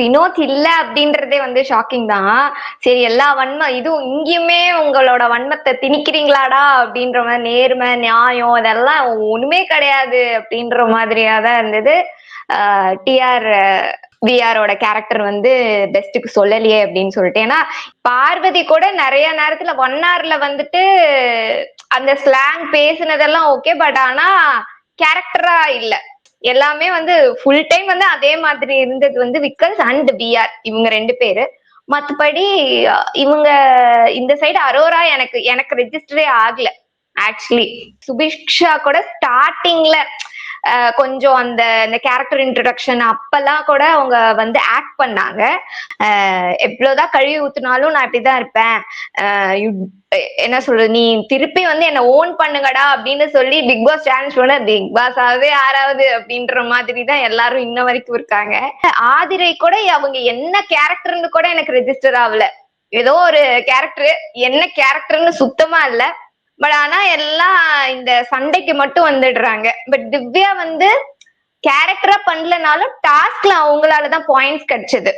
வினோத் இல்ல அப்படின்றதே வந்து ஷாக்கிங் தான். சரி எல்லா இதுவும் இங்கேயுமே உங்களோட வன்மத்தை திணிக்கிறீங்களாடா அப்படின்ற மாதிரி நேர்மை, நியாயம் இதெல்லாம் ஒண்ணுமே கிடையாது அப்படின்ற மாதிரியா தான் இருந்தது. டிஆர் விஆரோட கேரக்டர் வந்து பெஸ்ட்டுக்கு சொல்லலையே அப்படின்னு சொல்லிட்டு. ஏன்னா பார்வதி கூட நிறைய நேரத்துல 1 ஹார்ல வந்துட்டு அந்த ஸ்லாங் பேசுனதெல்லாம் ஓகே. பட் ஆனா கேரக்டரா இல்ல. எல்லாமே வந்து ஃபுல் டைம் வந்து அதே மாதிரி இருந்தது வந்து விக்கல்ஸ் அண்ட் விஆர் இவங்க 2 பேரு. மத்தபடி இவங்க இந்த சைடு அரோரா எனக்கு எனக்கு ரெஜிஸ்டரே ஆகல. ஆக்சுவலி சுபிக்ஷா கூட ஸ்டார்டிங்ல கொஞ்சம் அந்த கேரக்டர் இன்ட்ரோடக்ஷன் அப்பெல்லாம் கூட அவங்க வந்து ஆக்ட் பண்ணாங்க. எவ்வளவுதான் கழுவி ஊத்துனாலும் நான் இப்படிதான் இருப்பேன். என்ன சொல்றது, நீ திருப்பி வந்து என்ன ஓன் பண்ணுங்கடா அப்படின்னு சொல்லி பிக் பாஸ் சேலஞ்ச் பண்ண பிக் பாஸ் ஆகவே ஆறாவது அப்படின்ற மாதிரி தான் எல்லாரும் இன்ன வரைக்கும் இருக்காங்க. ஆதிரை கூட அவங்க என்ன கேரக்டர்னு கூட எனக்கு ரெஜிஸ்டர் ஆகல. ஏதோ ஒரு கேரக்டர், என்ன கேரக்டர்னு சுத்தமா இல்ல. பட் ஆனா எல்லாம் இந்த சண்டைக்கு மட்டும் வந்துடுறாங்க. பட் திவ்யா வந்து கேரக்டரா பண்ணலனாலும் டாஸ்க்ல அவங்களாலதான் பாயிண்ட்ஸ் கிடைச்சது.